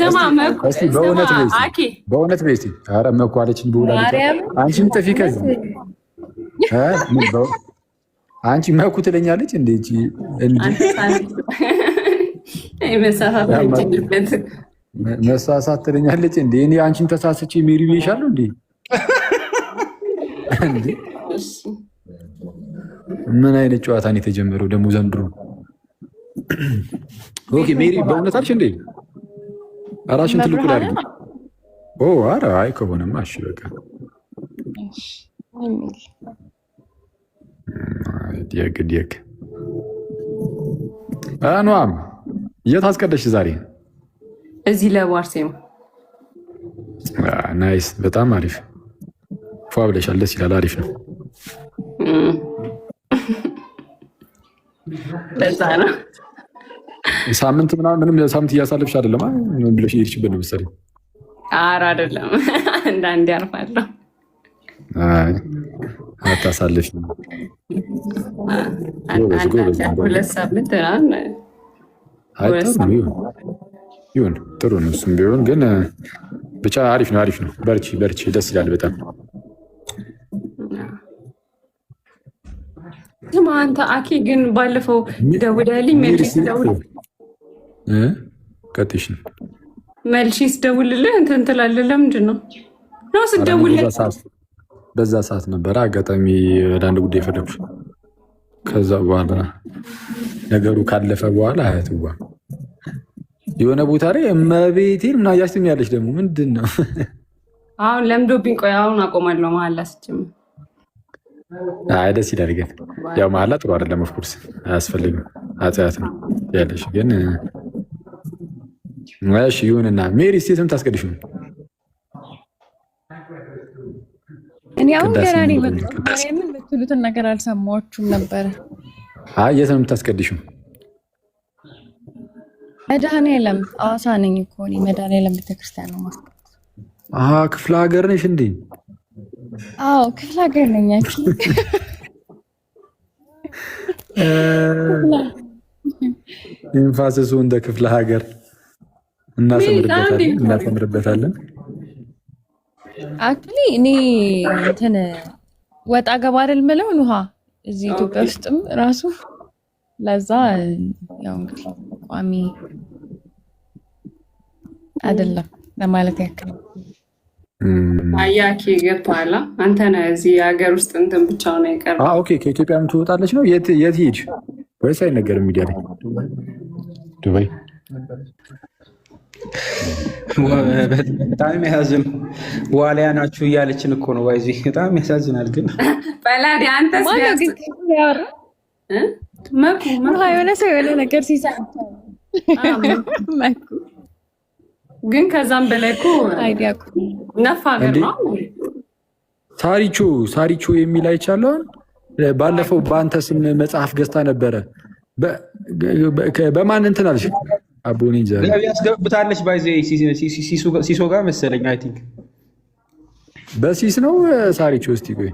ስማ አኪ በእውነት ቤስቲ ኧረ መኳለችን ብውላ አንቺም ጥፊ ከዛ አንቺ መኩ ትለኛለች እንዴ መሳሳት ትለኛለች እንዴ እኔ አንቺን ተሳስቼ ሜሪ ብዬሻለሁ እንዴ ምን አይነት ጨዋታ ነው የተጀመረው ደግሞ ዘንድሮ ኦኬ ሜሪ በእውነት አልሽ እንዴ አራሽን ትልቁ ላይ ኦ ኧረ አይ ከሆነማ እሺ በቃ ዲያግ አኗም የት አስቀደሽ ዛሬ እዚህ ለዋርሴም ናይስ በጣም አሪፍ ፏ ብለሻል ደስ ይላል አሪፍ ነው ለዛ ነው ሳምንት ምንም ሳምንት እያሳለፍሽ አይደለም ምን ብለሽ እየሄድሽበት ነው መሰለኝ ኧረ አይደለም እንዳንዴ አርፋለሁ አይ አታሳልፊ ሁለት ሳምንት ይሁን ጥሩ ነው እሱም ቢሆን ግን ብቻ አሪፍ ነው በርቺ ደስ ይላል በጣም ስማ አንተ አኪ ግን ባለፈው ደውለህልኝ ቀጥሽ መልሼ ስደውልልህ እንትን ትላለህ ለምንድን ነው ስደውልልህ በዛ ሰዓት ነበረ አጋጣሚ ወደ አንድ ጉዳይ ፈለግኩሽ ከዛ በኋላ ነገሩ ካለፈ በኋላ አያትዋ የሆነ ቦታ ላይ እመቤቴን ምና እያስተኛለች ደግሞ ምንድን ነው አሁን ለምዶብኝ ቆይ አሁን አቆማለሁ መሀላ ስችም አይ ደስ ይላል ግን ያው መሀላ ጥሩ አይደለም ኦፍኮርስ አያስፈልግም አጽያት ነው ያለሽ ግን እሺ ይሁንና ሜሪ ስቴትም ታስቀድሽ ነው እኔ አሁን ገና ነኝ ምን የምትሉትን ነገር አልሰማችሁም ነበር አይ የት ነው የምታስቀድሽው መድኃኔዓለም ሐዋሳ ነኝ እኮ እኔ መድኃኔዓለም ቤተክርስቲያን ነው ማለት ክፍለ ሀገር ነሽ እንዴ አዎ ክፍለ ሀገር ነኝ አኪ ኢንፋሲሱ እንደ ክፍለ ሀገር እናሰምርበታለን አክቹሊ እኔ እንትን ወጣ ገባ አይደል የምለው ውሃ እዚህ ኢትዮጵያ ውስጥም ራሱ ለዛ ያው እንግዲህ ቋሚ አይደለም ለማለት ያክል አያኪ ገብቷላ አንተ ነህ እዚህ ሀገር ውስጥ እንትን ብቻ ነው የቀረው ኦኬ ከኢትዮጵያ ምን ትወጣለች ነው የት ሄድሽ ወይስ አይነገርም ሚዲያ ላይ ዱባይ በጣም ያሳዝን ዋሊያ ናችሁ እያለችን እኮ ነው ባይዚ በጣም ያሳዝናል ግን በላዲ አንተስ መኩ የሆነ ሰው የሆነ ነገር ሲሳይ መኩ ግን ከዛም በላይ እኮ አይዲያ ነፋ ሀገር ነው ሳሪቾ የሚል አይቻለውን ባለፈው በአንተ ስም መጽሐፍ ገዝታ ነበረ በማን እንትን አልሽ አቦኔ ዛሬ ያስገብታለች ባይዚ ሲሶ ጋር መሰለኝ አይ ቲንክ በሲስ ነው ሳሪቾ እስቲ ቆይ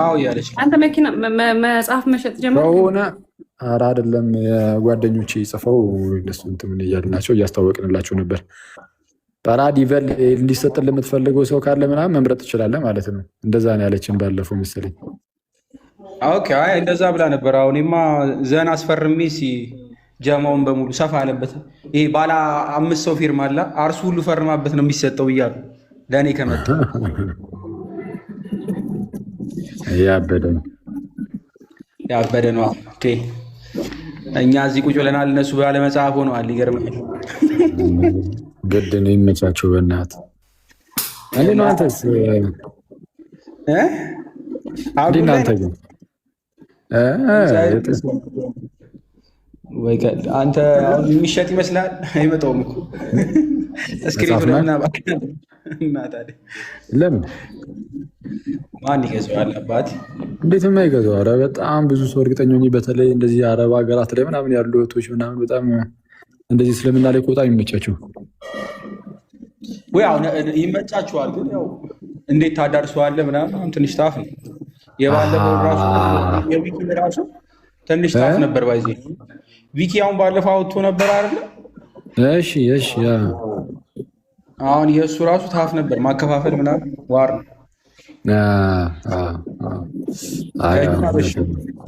አዎ ያለች አንተ መኪና መጽሐፍ መሸጥ ጀመረ ሆነ ኧረ አይደለም ጓደኞቼ ጽፈው እነሱ እንትን እያልናቸው እያስታወቅንላቸው ነበር ፓራዲቨል እንዲሰጥል የምትፈልገው ሰው ካለ ምናምን መምረጥ ትችላለህ ማለት ነው እንደዛ ነው ያለችን ባለፈው መሰለኝ ኦኬ አይ እንደዛ ብላ ነበር አሁንማ ዘና አስፈርሜ ጀማውን በሙሉ ሰፋ አለበት ይሄ ባላ 5 ሰው ፊርማ አለ አርሱ ሁሉ ፈርማበት ነው የሚሰጠው ይያሉ ለኔ ከመጣ ያበደ ነው ኦኬ እኛ እዚህ ቁጭ ብለናል እነሱ ባለ መጽሐፍ ሆነዋል ይገርማል ግድ ነው ይመቻቸው በእናት እንዴ ነው አንተስ አንተ ግን ወይ አንተ የሚሸጥ ይመስላል አይመጣውም እኮ እስክሪፕት ለምና ታዲያ ለምን ማን ይገዛዋል አባት እንዴት የማይገዛው ኧረ በጣም ብዙ ሰው እርግጠኛ ነኝ በተለይ እንደዚህ አረብ ሀገራት ላይ ምናምን ያሉ እህቶች ምናምን በጣም እንደዚህ ስለምና ላይ በጣም ይመቻቸው ወይ አሁን ይመቻቸዋል ግን ያው እንዴት ታዳርሰዋለህ ምናምን ትንሽ ታፍ ነው የባለፈው ራሱ የዊኪ ራሱ ትንሽ ታፍ ነበር ባይዚ ዊኪ አሁን ባለፈው አውጥቶ ነበር አይደል እሺ እሺ። አሁን የእሱ ራሱ ታፍ ነበር ማከፋፈል ምናምን ዋር ነው።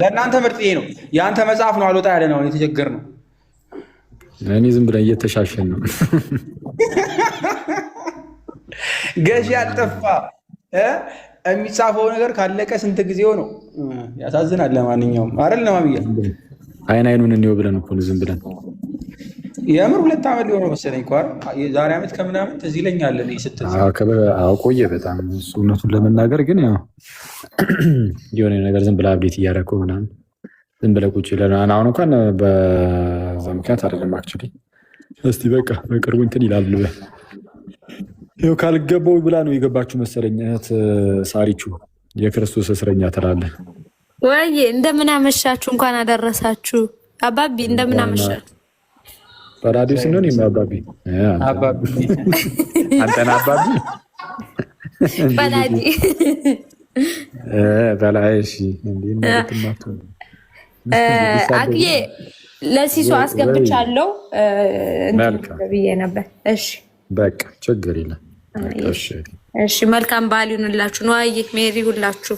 ለእናንተ ምርጥ ይሄ ነው። የአንተ መጽሐፍ ነው አልወጣ ያለ ነው። የተቸገር ነው። እኔ ዝም ብለን እየተሻሸን ነው። ገዢ ያልጠፋ የሚጻፈው ነገር ካለቀ ስንት ጊዜው ነው? ያሳዝናል። ለማንኛውም አይደል ለማብያ አይኑን እንየው ብለን እኮ ዝም ብለን የምር 2 ዓመት ሊሆነው መሰለኝ እኮ የዛሬ ዓመት ከምናምን ትዝ ይለኛል። ስትል ቆየ በጣም እሱ እውነቱን ለመናገር ግን ያው የሆነ ነገር ዝም ብለህ አብዴት እያደረገው ምናምን ዝም ብለህ ቁጭ ይለናል። አሁን እንኳን በዛ ምክንያት አይደለም አክቹዋሊ እስቲ በቃ በቅርቡ እንትን ይላል ብለህ ይኸው ካልገባው ብላ ነው የገባችሁ መሰለኝ። እህት ሳሪቹ የክርስቶስ እስረኛ ትላለህ ወይ? እንደምን አመሻችሁ፣ እንኳን አደረሳችሁ። አባቢ እንደምን አመሻችሁ? በራዲዮ ስንሆን አባቢ አንተን አባቢ በላዲ በላይ እሺ። አክዬ ለሲሶ አስገብቻለሁ ብዬ ነበር። እሺ በቃ ችግር የለም። እሺ መልካም በዓል ይሁንላችሁ። ነው አይ ሜሪ ሁላችሁ።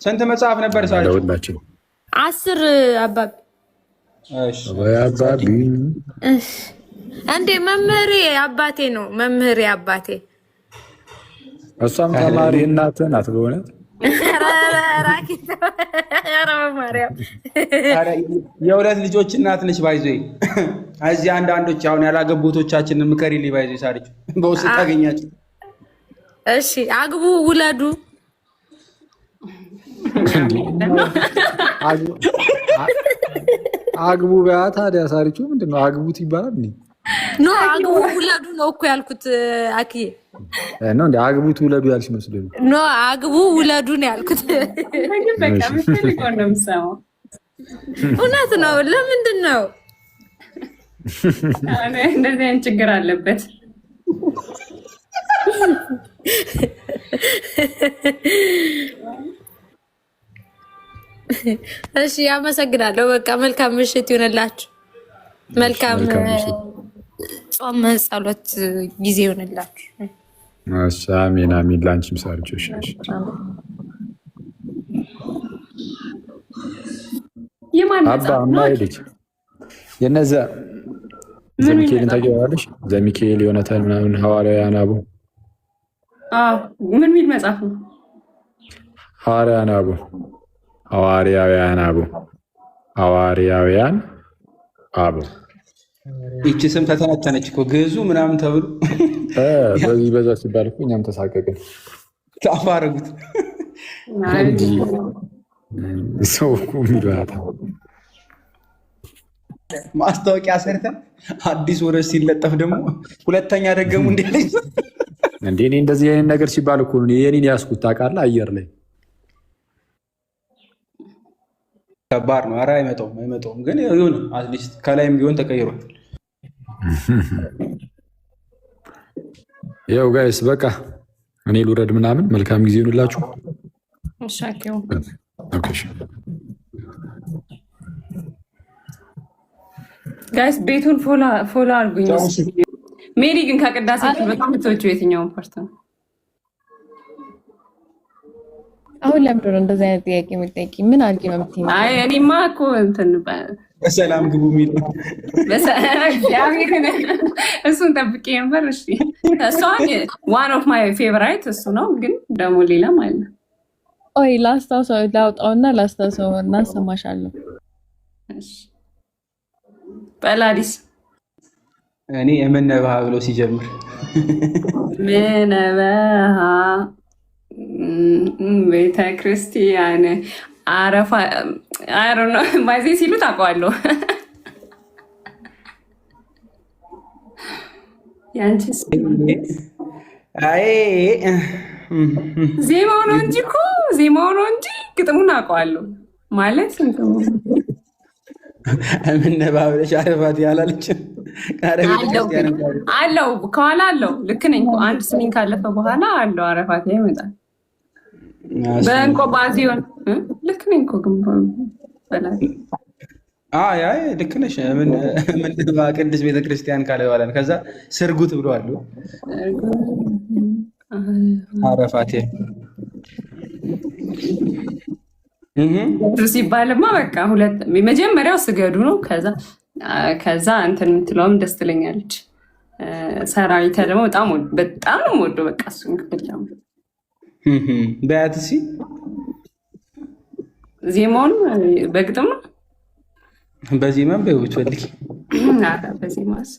ስንት መጽሐፍ ነበር ሳይሆን? ለሁላችሁ 10 አባቢ። እሺ አባቢ እንዴ መምህሬ አባቴ ነው። መምህሬ አባቴ። እሷም ተማሪ እናትህ ናት በእውነት። የሁለት ልጆች እናት ነች። ባይዞ እዚህ አንዳንዶች አሁን ያላገቡቶቻችንን ምከሪ ባይዞ ሳሪች በውስጥ ታገኛቸው። እሺ አግቡ፣ ውለዱ። አግቡ በያ ታዲያ ሳሪቹ ምንድን ነው አግቡት ይባላል? ኖ አግቡ ውለዱ ነው እኮ ያልኩት። አክዬ ነው እንደ አግቡት ውለዱ ያልሽ መስሎኝ። ኖ አግቡ ውለዱ ነው ያልኩት። እውነት ነው። ለምንድን ነው እንደዚህ አይነት ችግር አለበት? እሺ አመሰግናለሁ። በቃ መልካም ምሽት ይሆንላችሁ። መልካም ጾም ጸሎት ጊዜ ይሆንላችሁ። እሺ አሜን አሜን። ላንቺም ሳርጆ እሺ አባ ማይልጅ የነዛ ዘሚካኤልን ታውቂዋለሽ? ዘሚካኤል ዮናታን ምናምን ሐዋርያውያን አቡ ምን ሚል መጽሐፍ ነው? ሐዋርያውያን አቡ ይቺ ስም ተተነተነች እኮ ግዕዙ ምናምን ተብሎ በዚህ በዛ ሲባል እኮ እኛም ተሳቀቅን። ታፋ አደረጉት ሰው እኮ የሚሏታ ማስታወቂያ ሰርተን አዲስ ወደ ሲለጠፍ ደግሞ ሁለተኛ ደገሙ እንዴለች እንዴ? እኔ እንደዚህ አይነት ነገር ሲባል እኮ ነው የኔን ያስኩት ታውቃለህ። አየር ላይ ከባድ ነው። ኧረ አይመጣውም ግን ይሁን አትሊስት ከላይም ቢሆን ተቀይሯል። ያው ጋይስ በቃ እኔ ልውረድ ምናምን። መልካም ጊዜ ይሁንላችሁ። ጋይስ ቤቱን ፎሎ አድርጉኝ። ሜሪ ግን ከቅዳሴ በጣም የምትወጪው የትኛውን ፓርት ነው? አሁን ለምንድን ነው እንደዚህ አይነት ጥያቄ የምትጠይቂ? ምን አድርጊ ነው የምትይኝ? አይ እኔማ እኮ እንትን በሰላም ግቡ የሚል እሱን ጠብቄ ነበር። እሺ እሷን ዋን ኦፍ ማይ ፌቨራይት እሱ ነው፣ ግን ደግሞ ሌላም አለ። ኦይ ላስታውሰው፣ ላውጣውና ላስታውሰው እና ሰማሻለሁ። በላዲስ እኔ የምነበሃ ብሎ ሲጀምር ምነበሃ ቤተክርስቲያን አረፋ ባዜ ሲሉ ታውቀዋለሁ። ያንቺስ? ዜማው ነው እንጂ እኮ ዜማው ነው እንጂ ግጥሙን አውቀዋለሁ ማለት ምነበሃ አረፋት ያላለች አለው ከኋላ አለው። ልክ ነኝ። አንድ ስኒን ካለፈ በኋላ አለው አረፋት ይመጣል። በእንቆ ባዚዮን ልክ ነኝ እኮ ግን አይ አይ ልክ ነሽ። ምን ቅድስት ቤተክርስቲያን ካለ በኋላ ነው። ከዛ ስርጉት ብለዋል። አረፋቴ ሲባልማ በቃ ሁለት መጀመሪያው ስገዱ ነው። ከዛ እንትን የምትለውም ደስ ትለኛለች። ሰራዊተ ደግሞ በጣም ነው የምወደው። በቃ እሱን ክፍል ደግሞ በያት እስኪ ዜማውን በግጥም ነው በዜማም በውት ፈልጊ በዜማስ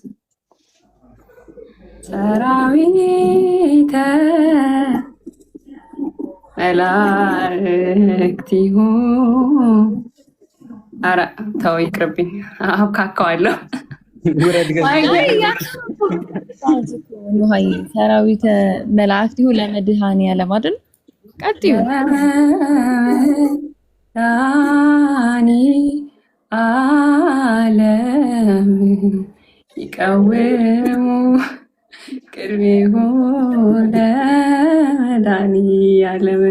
ሰራዊተ መላእክቲሁ ኧረ ተው ይቅርብኝ፣ አብካካዋለሁ። ሰራዊተ መላእክቲሁ ለመድኃኔዓለም አይደል? ቀጥዩ ዓለም ይቀውሙ ቅድሜሁ ለመድኃኔዓለም።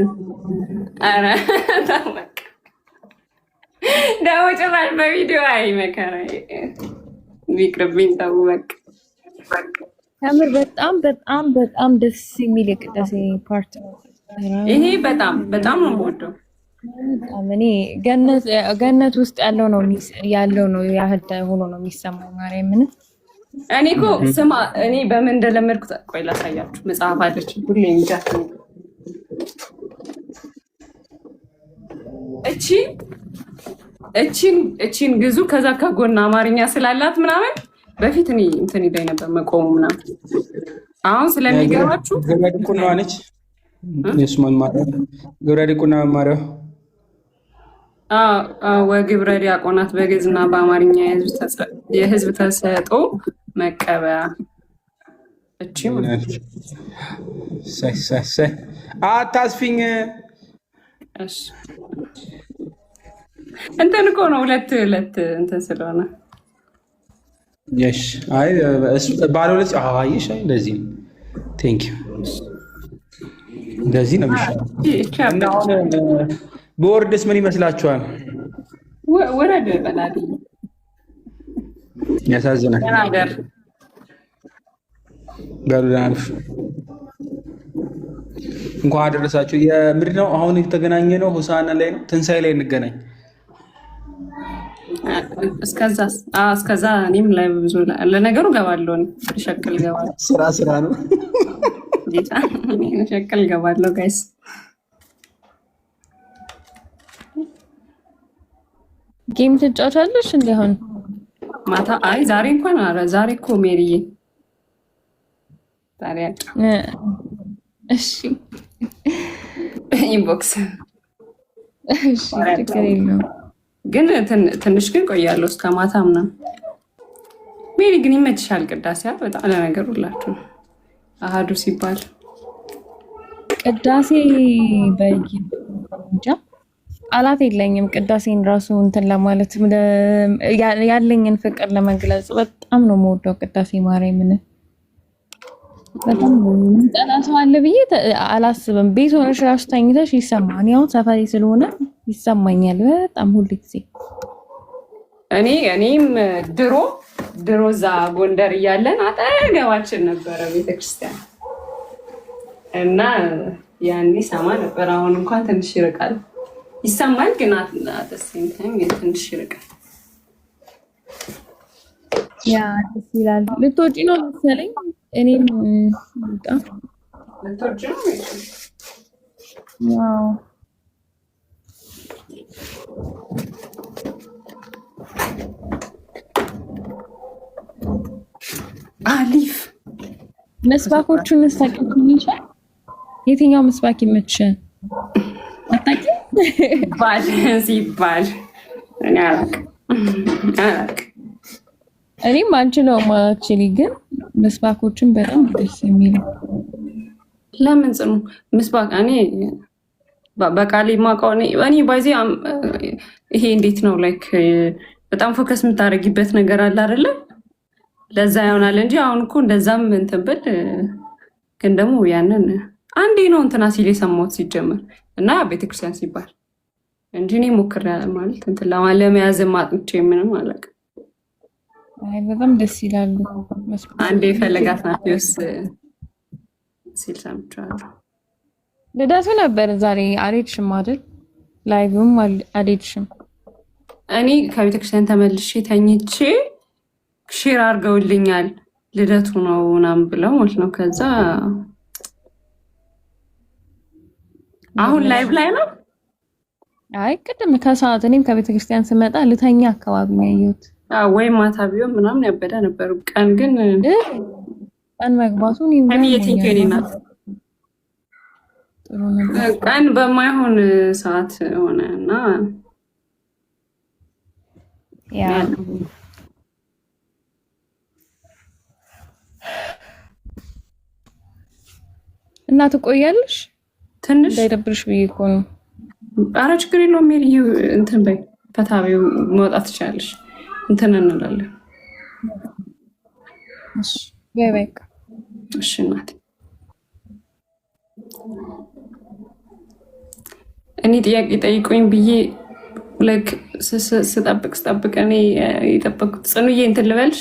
ኧረ ደግሞ ጭራሽ በቪዲዮ አይ መከራ ይቅርብኝ። ተው በቃ ከምር በጣም በጣም በጣም ደስ የሚል የቅዳሴ ፓርት ነው ይሄ። በጣም በጣም ነው የምወደው። እኔ ገነት ውስጥ ያለው ነው ያህል ሆኖ ነው የሚሰማኝ። ማርያምን እኔ እኮ ስማ፣ እኔ በምን እንደለመድኩት ቆይ ላሳያችሁ። መጽሐፍ አለች ሁሌ እንጃት እቺን ግዙ። ከዛ ከጎን አማርኛ ስላላት ምናምን በፊት እኔ እንትን ይለኝ ነበር መቆሙ ምናምን። አሁን ስለሚገባችሁ ገብረ ዲቁና ነች። የሱማን ማሪያ ገብረ ዲቁና መማሪያው ወግብረ ዲያቆናት በግዕዝና በአማርኛ የህዝብ ተሰጥኦ መቀበያ። እቺ አታስፊኝ። እንትን እኮ ነው ሁለት እንትን ስለሆነ አይ ባለ ሁለት አዋይሽ እንደዚህ ነው። ቴንክ ዩ እንደዚህ ነው የሚሻለው። እና አሁን በወርድስ ምን ይመስላችኋል? ወረደ በላዲ ያሳዝናል። ጋርዳንፍ እንኳን አደረሳችሁ። የምንድን ነው አሁን የተገናኘ ነው? ሆሳዕና ላይ ነው፣ ትንሣኤ ላይ እንገናኝ። እስከዛ እኔም ላይ ብዙ ለነገሩ ገባለሁ። ሸቅል ገባለሁ። ስራ ነው። ሸቅል ገባለሁ። ጋይስ ጌም ትጫወቻለሽ እንዴ? አሁን ማታ? አይ ዛሬ እንኳን ዛሬ እኮ ሜሪዬ ዛሬ እሺ ኢንቦክስ ግን ትንሽ ግን ቆያለሁ እስከ ማታ ምናምን። ሜሪ ግን ይመችሻል ቅዳሴ በጣም ለነገሩ ሁላችሁ አሃዱ ሲባል ቅዳሴ በእንጃ ቃላት የለኝም። ቅዳሴን ራሱ እንትን ለማለት ያለኝን ፍቅር ለመግለጽ በጣም ነው የምወደው ቅዳሴ። ማርያምን በጣም ጠላ ሰው አለ ብዬ አላስብም። ቤት ሆነሽ ራሱ ተኝተሽ ይሰማል። ያው ሰፈሬ ስለሆነ ይሰማኛል በጣም ሁሉ ጊዜ። እኔም ድሮ እዛ ጎንደር እያለን አጠገባችን ነበረ ቤተክርስቲያን እና ያኔ ሰማ ነበር። አሁን እንኳን ትንሽ ይርቃል፣ ይሰማል ግን አተሰንተም ትንሽ ይርቃል። ያ ደስ ይላል። ልትወጪ ነው መሰለኝ። እኔም በጣም ልትወጪ ነው? ዋው አሊፍ መስባኮቹን ታውቂያለሽ? የትኛው መስባክ ይመችሻል? አታውቂም? ባል ሲባል እኔ አላውቅም። እኔም አንችለውም አክቹዋሊ፣ ግን መስባኮቹን በጣም ደስ የሚሉ። ለምን ጽኑ ምስባክ እኔ በቃሌ የማውቀው እኔ ባይዜ ይሄ እንዴት ነው ላይክ በጣም ፎከስ የምታደርጊበት ነገር አለ አይደለ? ለዛ ይሆናል እንጂ አሁን እኮ እንደዛም እንትን ብል ግን ደግሞ ያንን አንዴ ነው እንትና ሲል የሰማሁት ሲጀመር እና ቤተክርስቲያን ሲባል እንጂ እኔ ሞክሬ ማለት እንትን ለመያዝ ማጥንቼ ምንም አላውቅም። አይ በጣም ደስ ይላሉ። አንዴ የፈለጋት ናት ሲል ሰምቻለሁ። ልደቱ ነበር ዛሬ። አልሄድሽም አይደል? ላይቭም አልሄድሽም። እኔ ከቤተክርስቲያን ተመልሼ ተኝቼ ሼር አድርገውልኛል ልደቱ ነው ምናምን ብለው ማለት ነው። ከዛ አሁን ላይቭ ላይ ነው። አይ ቅድም ከሰዓት እኔም ከቤተክርስቲያን ስመጣ ልተኛ አካባቢ ነው ያየሁት። ወይ ማታ ቢሆን ምናምን ያበደ ነበር። ቀን ግን ቀን መግባቱን ናት። ቀን በማይሆን ሰዓት ሆነ እና እና ትቆያለሽ ትንሽ እንዳይደብርሽ ብዬ እኮ ነው። ኧረ ችግር የለውም። እንትን በይ ፈታቢው መውጣት ትችላለሽ። እንትን እንላለን። እሺ በይ በቃ እሺ እናቴ። እኔ ጥያቄ ጠይቁኝ ብዬ ልክ ስጠብቅ እኔ የጠበቁት ጽኑዬ እንትን ልበልሽ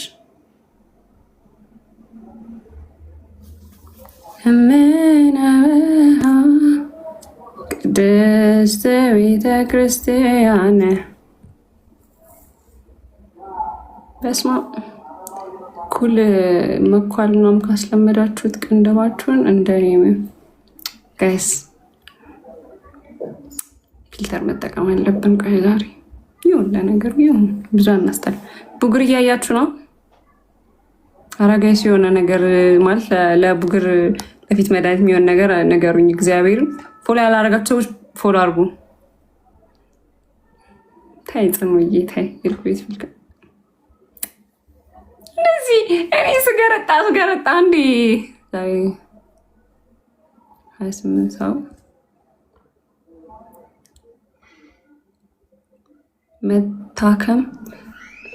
ቅድስት ቤተ ክርስቲያን በስመ አብ ኩል መኳል ምናምን ካስለመዳችሁት ቅንድባችሁን እንደኔ ጋይስ ፊልተር መጠቀም አለብን። ቆይ ዛሬ ይሁን ለነገሩ ይሁን ብዙ አናስጠላ። ቡግር እያያችሁ ነው። ኧረ ጋይስ የሆነ ነገር ማለት ለቡግር ለፊት መድኃኒት የሚሆን ነገር ነገሩኝ። እግዚአብሔርን ፎሎ ያላረጋችሁ ሰዎች ፎሎ አድርጉ። ታይ ጽኑዬ ታይ ይልኩት ፍልካ እንደዚህ እኔ ስገረጣ እንዴ ዛሬ 28 ሰው መታከም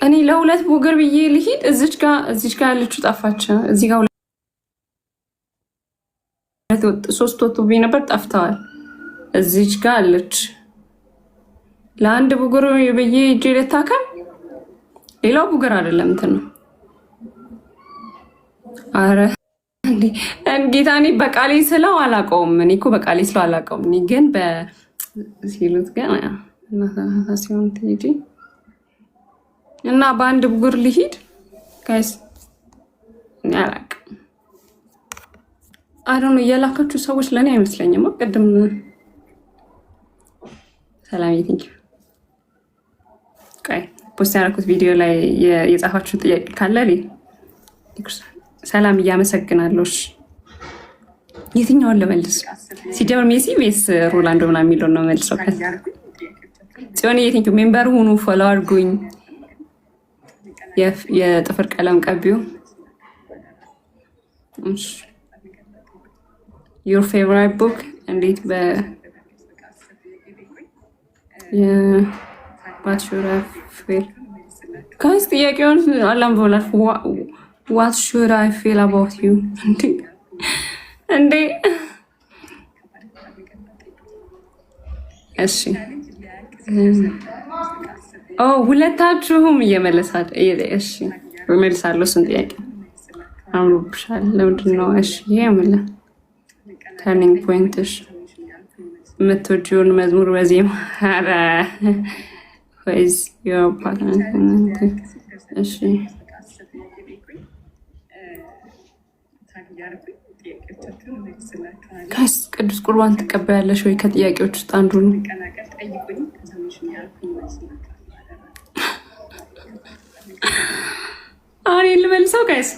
እኔ ለሁለት ቡግር ብዬ ልሂድ። እዚች ጋር ያለችው ጠፋች። እዚህ ጋር ሶስት ወጥቶብኝ ነበር ጠፍተዋል። እዚች ጋር አለች። ለአንድ ቡግር ብዬ እጄ ልታከም። ሌላው ቡግር አይደለም እንትን ነው። አረ ጌታ እኔ በቃሌ ስለው አላውቀውም። እኔ እኮ በቃሌ ስለው አላውቀውም። እኔ ግን ሲሉት ግን ሲሆን ትሄጂ እና በአንድ ቡግር ልሂድ ጋይስ አላውቅም። አሁን እየላካችሁ ሰዎች ለእኔ አይመስለኝም። ቅድም ሰላም ቲንክ ቆይ ፖስት ያደረኩት ቪዲዮ ላይ የጻፋችሁ ጥያቄ ካለ ሰላም እያመሰግናለሁ። የትኛውን ልመልስ? ሲጀምር ሜሲ ሜስ ሮላንዶ ምናምን የሚለውን ነው መልሰው። ጽዮን የቲንክ ሜምበር ሁኑ፣ ፎሎ አድርጉኝ። የጥፍር ቀለም ቀቢው ዩር ፌቨራይት ቡክ እንዴት ጋይስ ጥያቄውን አላምበላል። ዋት ሹድ አይ ፊል አባውት ዩ እንዴ? እሺ ሁለታችሁም እየመለሳል። እሺ እመልሳለሁ። እሱን ጥያቄ አምሮብሻል። ለምንድን ነው? እሺ የምለ ተርኒንግ ፖይንትሽ የምትወጂውን መዝሙር በዜማ ወይስ እሺ ቅዱስ ቁርባን ትቀበያለሽ ወይ? ከጥያቄዎች ውስጥ አንዱ ነው። አሁን ልመልሰው ጋይስ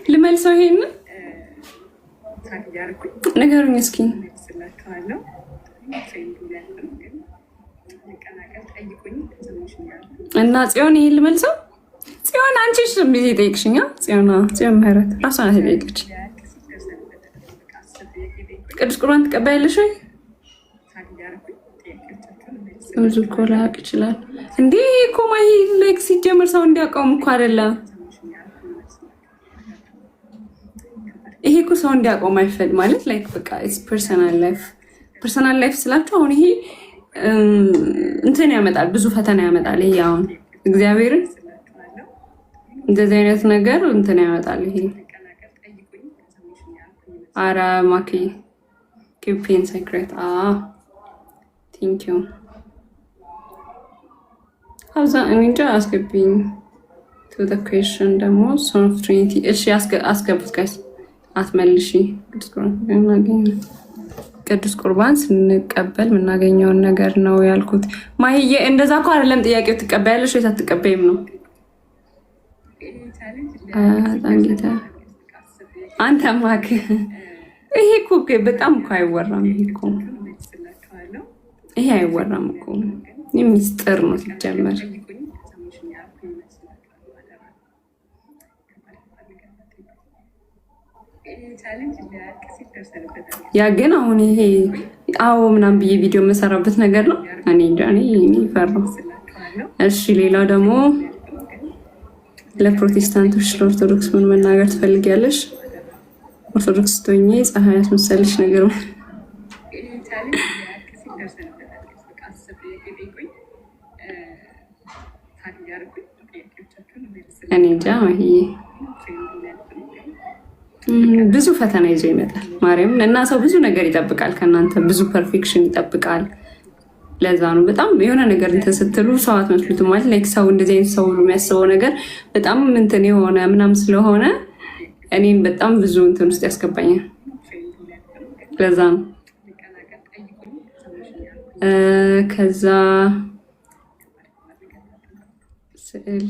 ልመልሰው። ይሄን ንገሩኝ እስኪ እና ጽዮን ይሄን ልመልሰው። ጽዮን አንቺ ጊዜ ጠይቅሽኛ። ጽዮን ምህረት ራሷ ናት የጠየቀች። ቅዱስ ቁርባን ትቀበያለሽ ወይ? ብዙ እኮ ላያውቅ ይችላል እንዴ እኮ ማሂ ላይክ ሲጀምር ሰው እንዲያውቀውም እኮ አይደለም። ይሄ እኮ ሰው እንዲያውቀውም አይፈል ማለት ላይክ በቃ ኢትስ ፐርሰናል ላይፍ ፐርሰናል ላይፍ ስላችሁ አሁን ይሄ እንትን ያመጣል፣ ብዙ ፈተና ያመጣል። ይሄ አሁን እግዚአብሔርን እንደዚህ አይነት ነገር እንትን ያመጣል። ይሄ አራ ማኪ ኪፒን ሴክሬት ቴንክ ዩ አብዛ እንጃ አስገቢኝ to the question ደግሞ son of trinity እሺ አስገቡት ጋይስ አትመልሺ ቅዱስ ቁርባን ስንቀበል የምናገኘውን ነገር ነው ያልኩት። ማሂዬ እንደዛ እኮ አይደለም ጥያቄው። ትቀበያለሽ ወይስ አትቀበይም ነው? አንተ ማክ ይሄ እኮ በጣም እኮ አይወራም። ይሄ አይወራም እኮ ሚስጥር ነው ሲጀመር። ያ ግን አሁን ይሄ አዎ ምናምን ብዬ ቪዲዮ የምሰራበት ነገር ነው። እኔ እንጃ እኔ ፈራሁ። እሺ ሌላው ደግሞ ለፕሮቴስታንቶች ለኦርቶዶክስ ምን መናገር ትፈልጊያለሽ? ኦርቶዶክስ ቶኜ ፀሐይ ያስመሰልሽ ነገር ነው። እኔ እንጃ ይሄ ብዙ ፈተና ይዞ ይመጣል። ማርያም እና ሰው ብዙ ነገር ይጠብቃል ከእናንተ ብዙ ፐርፌክሽን ይጠብቃል። ለዛ ነው በጣም የሆነ ነገር እንትን ስትሉ ሰው አትመስሉትም። ማለት ላይክ ሰው እንደዚህ አይነት ሰው የሚያስበው ነገር በጣም እንትን የሆነ ምናምን ስለሆነ እኔም በጣም ብዙ እንትን ውስጥ ያስገባኛል። ለዛ ነው ከዛ ስዕል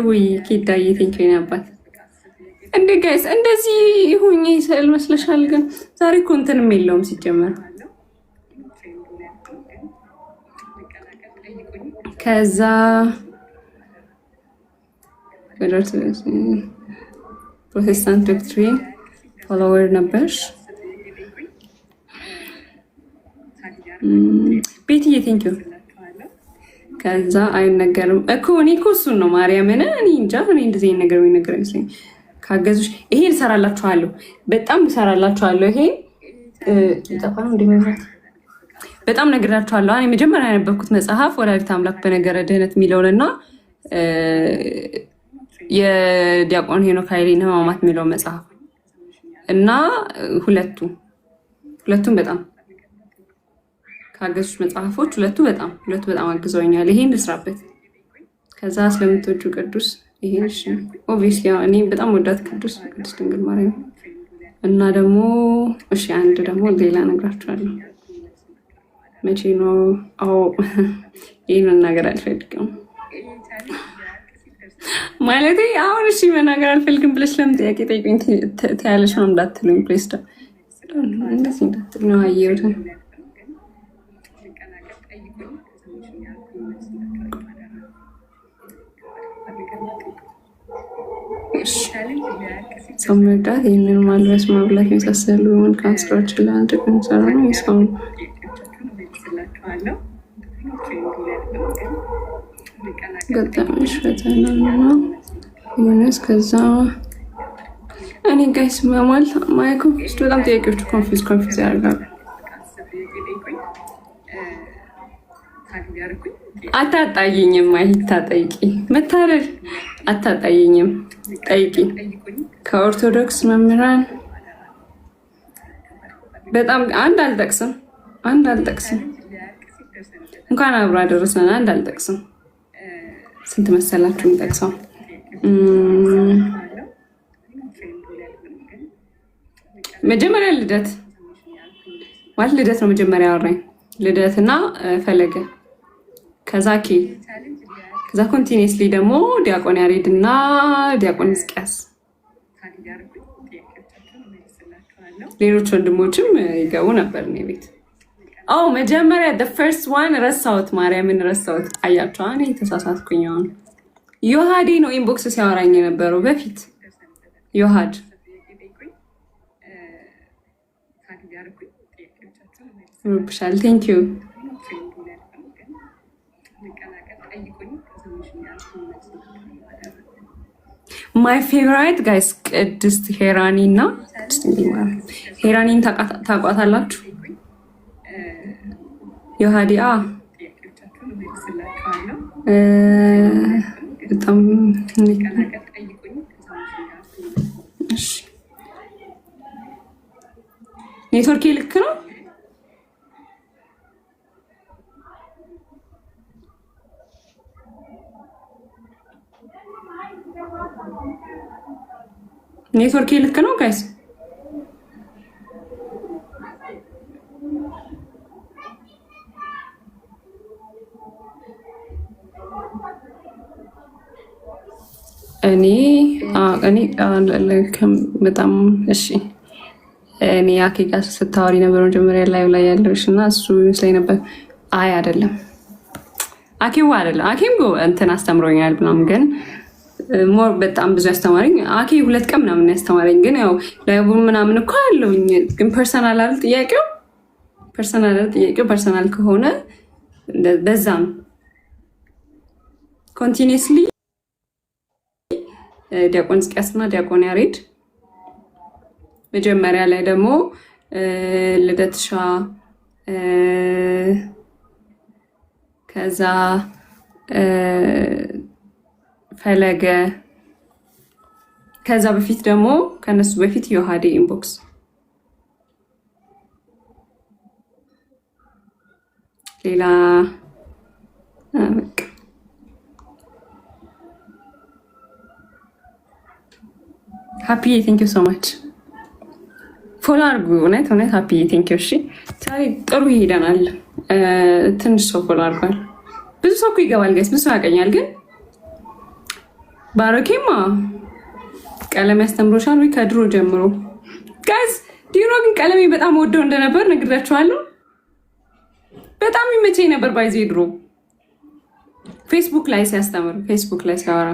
ውይ ኪዳዬ ቴንኪው አባት እንዴ ጋይስ እንደዚህ ሁኚ ስዕል መስለሻል። ግን ዛሬ እኮ እንትንም የለውም ሲጀመር። ከዛ ፕሮቴስታንት ዶክትሪን ፎሎወር ነበርሽ ቤትዬ ቴንኪው። ከዛ አይነገርም እኮ እኔ እኮ እሱን ነው ማርያምን እኔ እንጃ እኔ እንደዚህ ነገር የሚነገር አይመስለኝ። ካገዙሽ ይሄ ልሰራላችኋለሁ፣ በጣም ልሰራላችኋለሁ። ይሄ ይጠፋ ነው እንደሚመራት በጣም ነግራችኋለሁ። እኔ መጀመሪያ ያነበብኩት መጽሐፍ ወላዲተ አምላክ በነገረ ድህነት የሚለውንና የዲያቆን ሄኖክ ኃይሌን ሕማማት የሚለው መጽሐፍ እና ሁለቱም በጣም ካገዙሽ መጽሐፎች ሁለቱ በጣም አግዘውኛል። ይሄን ልስራበት። ከዛ ስለምትወጁ ቅዱስ ይሄን እሺ ኦብቪስሊ እኔ በጣም ወዳት ቅዱስ ድንግል ማርያም እና ደግሞ እሺ አንድ ደግሞ ሌላ ነግራችኋለሁ። መቼ ነው ይሄን መናገር አልፈልግም ማለት አሁን እሺ መናገር አልፈልግም ብለሽ ለምን ጥያቄ ጠይቁኝ ትያለሽ ነው እንዳትሉኝ ፕሊዝ። እንደዚህ እንዳትሉ ነው አየሁት። ሰው መርዳት፣ ይህንን ማልበስ፣ ማብላት የመሳሰሉ መልካም ስራዎችን ለማድረግ የሚሰራ ነው። የሰው ገጠመሽ ፈተና ነው ሆነስ። ከዛ እኔ ጋይስ ማለት ማይኮ ውስጥ በጣም ጥያቄዎች ኮንፊዝ ያደርጋሉ። አታጣይኝም አይታጠይቂ መታረድ አታጣይኝም ጠይቂ። ከኦርቶዶክስ መምህራን በጣም አንድ አልጠቅስም እንኳን አብሮ አደረሰን። አንድ አልጠቅስም። ስንት መሰላችሁ የምጠቅሰው? መጀመሪያ ልደት ነው መጀመሪያ ያወራኝ ልደትና ፈለገ። ከዛ ኮንቲኒየስሊ ደግሞ ዲያቆን ያሬድ እና ዲያቆን ሕዝቅያስ፣ ሌሎች ወንድሞችም ይገቡ ነበር እኔ ቤት። መጀመሪያ the first one ረሳሁት፣ ማርያምን ረሳሁት። አያችሁ እኔ ተሳሳትኩኝ። አሁን ዮሐዴ ነው ኢንቦክስ ሲያወራኝ የነበረው በፊት ዮሐድ። ሩብሻል ቴንክ ዩ ማይ ፌቨራይት ጋይስ ቅድስት ሄራኒ እና ሄራኒን ታቋታላችሁ? ዮሐዲያ በጣም ኔትወርክ ልክ ነው። ኔትወርክ ልክ ነው ጋይስ። እኔ በጣም እሺ። እኔ አኬ ጋር ስታወሪ ነበር መጀመሪያ ላይ ያለሽ እና እሱ ይመስለኝ ነበር። አይ አይደለም፣ አኬዋ አይደለም። አኬም እንትን አስተምሮኛል ምናምን፣ ግን ሞር በጣም ብዙ ያስተማረኝ አኬ 2 ቀን ምናምን ያስተማረኝ። ግን ያው ላይቡ ምናምን እኮ አለውኝ። ግን ፐርሰናል አይደል ጥያቄው? ፐርሰናል ከሆነ በዛም ኮንቲኒስሊ ዲያቆን ሕዝቅያስ እና ዲያቆን ያሬድ፣ መጀመሪያ ላይ ደግሞ ልደትሻ፣ ከዛ ፈለገ፣ ከዛ በፊት ደግሞ ከነሱ በፊት ዮሐዴ ኢንቦክስ፣ ሌላ ሃፒ ቴንክ ዩ ሶ ማች ፎሎ አድርጉ። እውነት ሃፒ ቴንክ ዩ። እሺ ዛሬ ጥሩ ይሄደናል። ትንሽ ሰው ፎሎ አድርጓል። ብዙ ሰው እኮ ይገባል ጋይስ፣ ብዙ ሰው ያቀኛል። ግን ባሮኬማ ቀለም ያስተምሮሻል ወይ? ከድሮ ጀምሮ ጋይስ ዲሮ ግን ቀለሜ በጣም ወደው እንደነበር ነግራችኋለሁ። በጣም ይመቸኝ ነበር ባይዜ ድሮ ፌስቡክ ላይ ሲያስተምር፣ ፌስቡክ ላይ ሲያወራ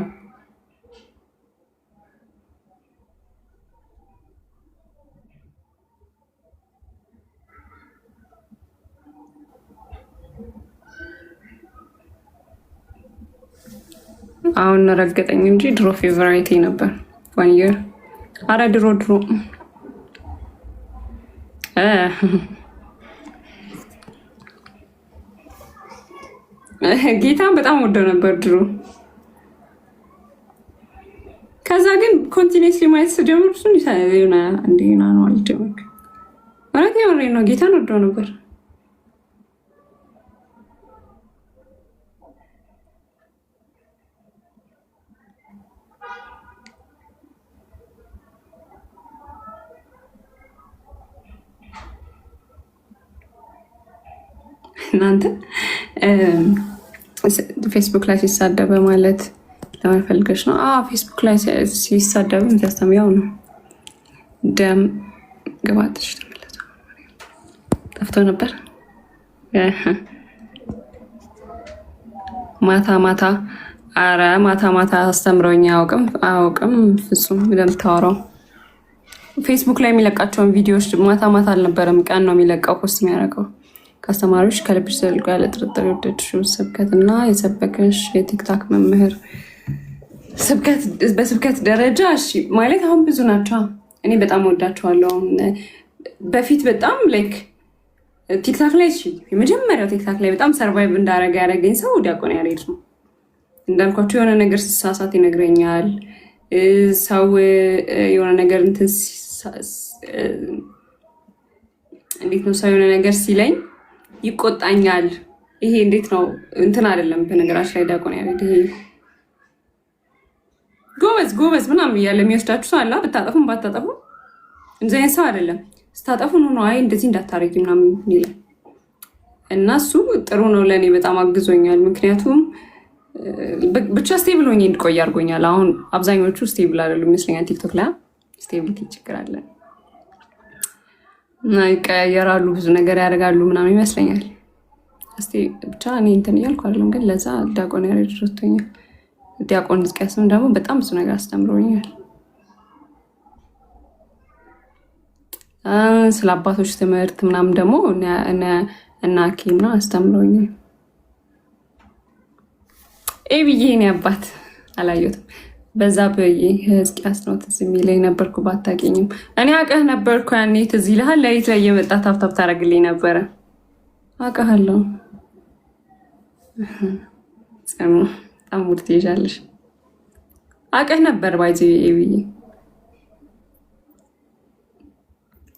አሁን ረገጠኝ እንጂ ድሮ ፌቨራይቴ ነበር። 1 year አረ ድሮ ጌታን በጣም ወደው ነበር ድሮ። ከዛ ግን ኮንቲኒስሊ ማየት ስጀምር እሱን ይሳዩና እንዴና ነው አልጀመርክ ማለት ነው። ጌታን ወደው ነበር። እናንተ ፌስቡክ ላይ ሲሳደበ ማለት ለማፈልገሽ ነው። ፌስቡክ ላይ ሲሳደበ ያስተምያው ነው። ደም ግባትሽ ተመለሰ ጠፍቶ ነበር። ማታ አረ ማታ አስተምረውኝ አያውቅም ፍጹም እንደምታወራው። ፌስቡክ ላይ የሚለቃቸውን ቪዲዮዎች ማታ አልነበረም፣ ቀን ነው የሚለቀው ፖስት የሚያደርገው። ከአስተማሪዎች ከልብሽ ዘልቆ ያለ ጥርጥር የወደድሽው ስብከት እና የሰበከሽ የቲክታክ መምህር በስብከት ደረጃ እሺ ማለት አሁን ብዙ ናቸው። እኔ በጣም ወዳቸዋለሁ። በፊት በጣም ላይክ ቲክታክ ላይ እሺ የመጀመሪያው ቲክታክ ላይ በጣም ሰርቫይቭ እንዳረገ ያደረገኝ ሰው ዲያቆን ያሬድ ነው። እንዳልኳቸው የሆነ ነገር ስሳሳት ይነግረኛል። ሰው የሆነ ነገር እንዴት ነው ሰው የሆነ ነገር ሲለኝ ይቆጣኛል። ይሄ እንዴት ነው እንትን አይደለም። በነገራችን ላይ ዲያቆን ያሬድ ይሄ ጎበዝ ምናምን እያለ የሚወስዳችሁ ሰው አለ። ብታጠፉም ባታጠፉ እንደዚህ አይነት ሰው አይደለም። ስታጠፉ ነው አይ እንደዚህ እንዳታረጊ ምናምን ይላል። እና እሱ ጥሩ ነው፣ ለእኔ በጣም አግዞኛል። ምክንያቱም ብቻ ስቴብል ሆኜ እንድቆይ አድርጎኛል። አሁን አብዛኞቹ ስቴብል አይደሉም ይመስለኛል። ቲክቶክ ላይ ስቴቢሊቲ ችግር አለ እና ይቀያየራሉ፣ ብዙ ነገር ያደርጋሉ ምናምን ይመስለኛል። እስቲ ብቻ እኔ እንትን እያልኩ አይደለም፣ ግን ለዛ ዲያቆን ያሬድ ረድቶኛል። ዲያቆን ሕዝቅያስም ደግሞ በጣም ብዙ ነገር አስተምሮኛል። ስለ አባቶች ትምህርት ምናምን ደግሞ እና ኬና አስተምሮኛል። ኤብዬ እኔ አባት አላየሁትም። በዛ በይ ሕዝቅያስ ነው ትዝ የሚለኝ ነበርኩ። ባታውቂኝም እኔ አውቅህ ነበርኩ ያኔ። ትዝ ይልሃል? ለሊት ላይ እየመጣ ታብታብ ታደርግልኝ ነበረ። አውቃለሁ። ጽኑ በጣም ሙድ ትይዣለሽ። አውቀህ ነበር ባይዚ ብዬ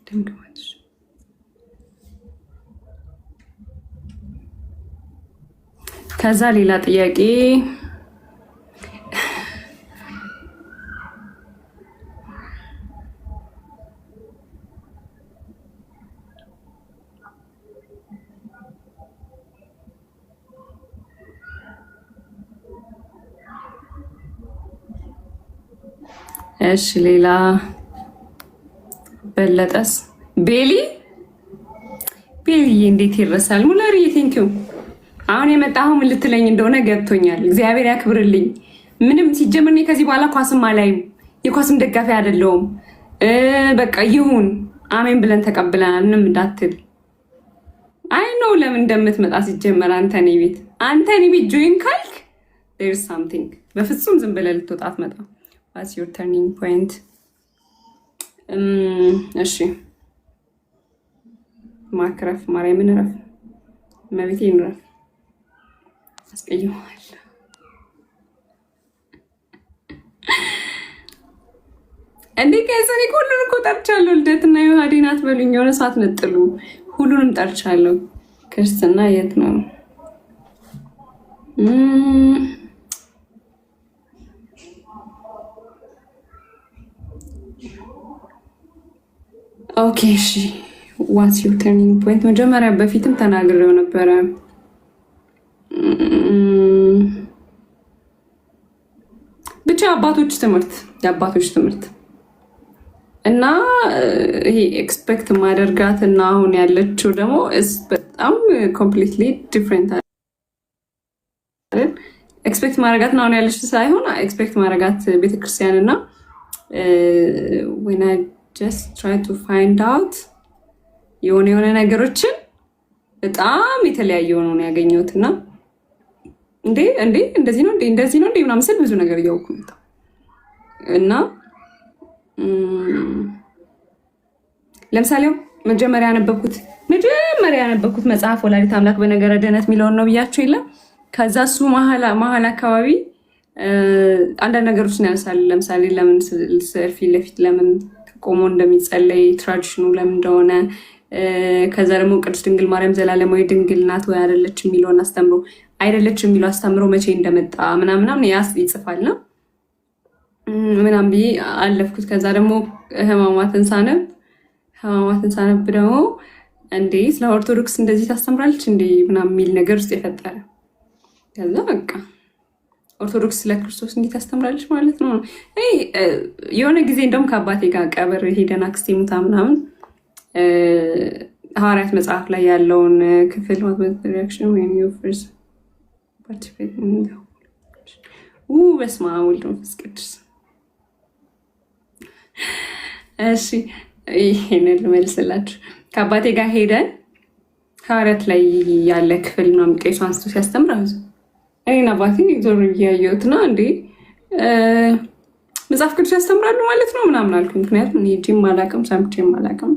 ደምግማለሽ። ከዛ ሌላ ጥያቄ እሺ ሌላ በለጠስ ቤሊ እንዴት ይረሳል? ሙለሪ ቴንኪው። አሁን የመጣሁ ምን ልትለኝ እንደሆነ ገብቶኛል። እግዚአብሔር ያክብርልኝ። ምንም ሲጀምር እኔ ከዚህ በኋላ ኳስም አላይም፣ የኳስም ደጋፊ አይደለሁም። በቃ ይሁን አሜን ብለን ተቀብለናል። ምንም እንዳትል። አይ ነው ለምን እንደምትመጣ ሲጀመር አንተኔ ቤት ጆይን ካልክ there is something። በፍጹም ዝም ብለህ ልትወጣ አትመጣም። What's your turning point? እሺ ማክረፍ ማርያምን ረፍ መቤቴን ረፍ አስቀይሟል። እንዴ ከሰኔ ሁሉንም እኮ ጠርቻለሁ። ልደትና ዮሐዴን አትበሉኝ። የሆነ ሰዓት ነጥሉ ሁሉንም ጠርቻለሁ። ክርስትና የት ነው? ኦኬ እሺ ዋትስ ዩር ተርኒንግ ፖይንት? መጀመሪያ በፊትም ተናግሬው ነበረ። ብቻ የአባቶች ትምህርት እና ይሄ ኤክስፔክት ማደርጋት እና አሁን ያለችው ደግሞ በጣም ኮምፕሊትሊ ዲፍረንት አይደል? ኤክስፔክት ማድረጋት እና አሁን ያለችው ሳይሆን ኤክስፔክት ማድረጋት ቤተክርስቲያን እና when I just try to find out የሆነ ነገሮችን በጣም የተለያየ ሆኖ ነው ያገኘሁት እና እንዴ እንደዚህ ነው ምናምን ስል ብዙ ነገር እያወኩ መጣ እና ለምሳሌ መጀመሪያ ያነበብኩት መጽሐፍ ወላዲተ አምላክ በነገረ ድህነት የሚለውን ነው ብያችሁ የለም። ከዛ እሱ መሀል አካባቢ አንዳንድ ነገሮችን ያነሳል። ለምሳሌ ለምን ስዕል ፊት ለፊት ለምን ቆሞ እንደሚጸለይ ትራዲሽኑ ለምን እንደሆነ፣ ከዛ ደግሞ ቅድስት ድንግል ማርያም ዘላለማዊ ድንግል ናት ወይ አይደለች የሚለውን አስተምሮ አይደለች የሚለው አስተምሮ መቼ እንደመጣ ምናምን ይጽፋል ነው ምናምን ብዬ አለፍኩት። ከዛ ደግሞ ህማማትን ሳነብ ደግሞ እንዴ ስለ ኦርቶዶክስ እንደዚህ ታስተምራለች እንዴ ምናምን የሚል ነገር ውስጥ የፈጠረ። ከዛ በቃ ኦርቶዶክስ ስለ ክርስቶስ እንዴት ታስተምራለች ማለት ነው። የሆነ ጊዜ እንደውም ከአባቴ ጋር ቀብር ሄደን አክስቴ ሙታ ምናምን ሐዋርያት መጽሐፍ ላይ ያለውን ክፍል ሪአክሽን ወይም ዩፈርስ ፓርቲሲፔት በስመ አብ ወወልድ ወመንፈስ ቅዱስ። እሺ ይሄንን ልመልስላችሁ። ከአባቴ ጋር ሄደን ሐዋርያት ላይ ያለ ክፍል ምናምን ቄሱ አንስቶ ሲያስተምር እኔና አባቴ ዞር እያየሁት እና እንዴ መጽሐፍ ቅዱስ ያስተምራሉ ማለት ነው ምናምን አልኩ። ምክንያቱም እኔ ጂም አላውቅም፣ ሰምቼም አላውቅም፣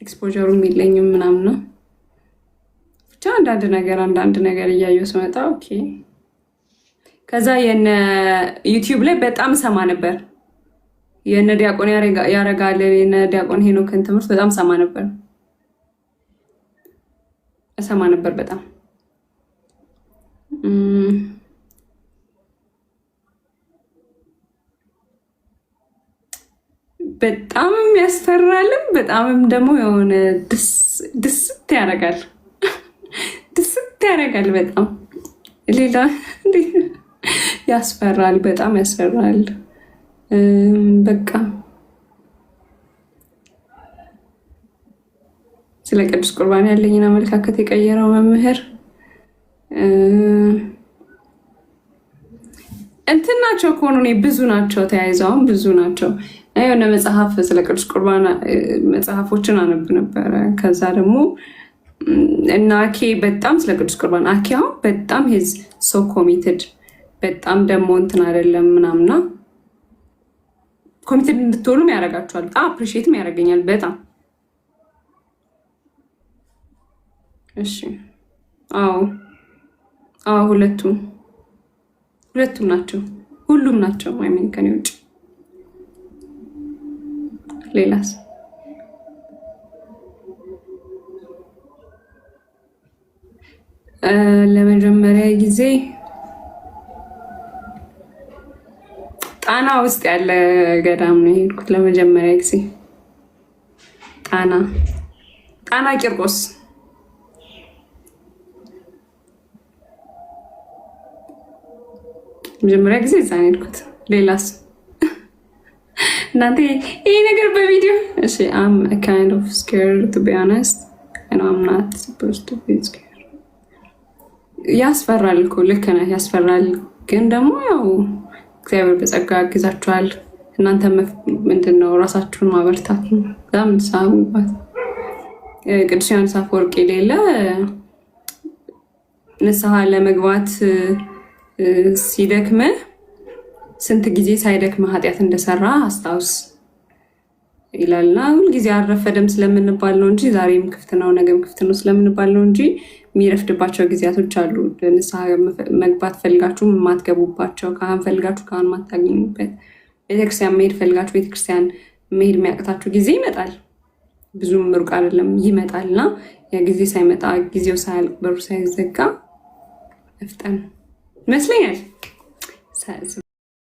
ኤክስፖዠሩም የለኝም ምናምን ነው። ብቻ አንዳንድ ነገር እያየሁ ስመጣ ኦኬ። ከዛ የነ ዩቲዩብ ላይ በጣም ሰማ ነበር። የነ ዲያቆን ያረጋል የነ ዲያቆን ሄኖክን ትምህርት በጣም ሰማ ነበር በጣም በጣምም ያስፈራልም በጣምም ደግሞ የሆነ ድስት ያደርጋል በጣም ሌላ ያስፈራል፣ በጣም ያስፈራል። በቃ ስለ ቅዱስ ቁርባን ያለኝን አመለካከት የቀየረው መምህር እንትን ናቸው ከሆኑ ብዙ ናቸው፣ ተያይዘውም ብዙ ናቸው። የሆነ መጽሐፍ ስለ ቅዱስ ቁርባን መጽሐፎችን አነብ ነበረ። ከዛ ደግሞ እና አኬ በጣም ስለ ቅዱስ ቁርባን አኬ አሁን በጣም ሄዝ ሶ ኮሚትድ በጣም ደግሞ እንትን አይደለም ምናምና ኮሚትድ እንድትሆኑም ያደርጋችኋል። በጣም አፕሪሺየትም ያደርገኛል በጣም እሺ። አዎ አዎ፣ ሁለቱም ናቸው። ሁሉም ናቸው። አይሚን ከኔ ውጭ ሌላስ? ለመጀመሪያ ጊዜ ጣና ውስጥ ያለ ገዳም ነው የሄድኩት ለመጀመሪያ ጊዜ። ጣና ቂርቆስ መጀመሪያ ጊዜ እዛ ነው የሄድኩት። ሌላስ? እናንተ ይሄ ነገር በቪዲዮ እሺ። I'm kind of scared to be honest and I'm not supposed to be scared። ያስፈራል እኮ ልክ ነህ፣ ያስፈራል። ግን ደግሞ ያው እግዚአብሔር በጸጋ ያግዛችኋል። እናንተ ምንድነው ራሳችሁን ማበርታት ነው። ዛም ሳሙባት ቅዱስ ዮሐንስ አፈወርቅ የሌለ ንስሐ ለመግባት ሲደክምህ ስንት ጊዜ ሳይደክምህ ኃጢአት እንደሰራ አስታውስ ይላልና፣ ሁልጊዜ አልረፈደም ስለምንባል ነው እንጂ ዛሬም ክፍት ነው ነገም ክፍት ነው ስለምንባል ነው እንጂ የሚረፍድባቸው ጊዜያቶች አሉ። ንስሐ መግባት ፈልጋችሁ የማትገቡባቸው፣ ካህን ፈልጋችሁ ካህን የማታገኙበት፣ ቤተክርስቲያን መሄድ ፈልጋችሁ ቤተክርስቲያን መሄድ የሚያቅታችሁ ጊዜ ይመጣል። ብዙም ሩቅ አይደለም ይመጣልና ያ ጊዜ ሳይመጣ ጊዜው ሳያልቅ በሩ ሳይዘጋ መፍጠን ይመስለኛል።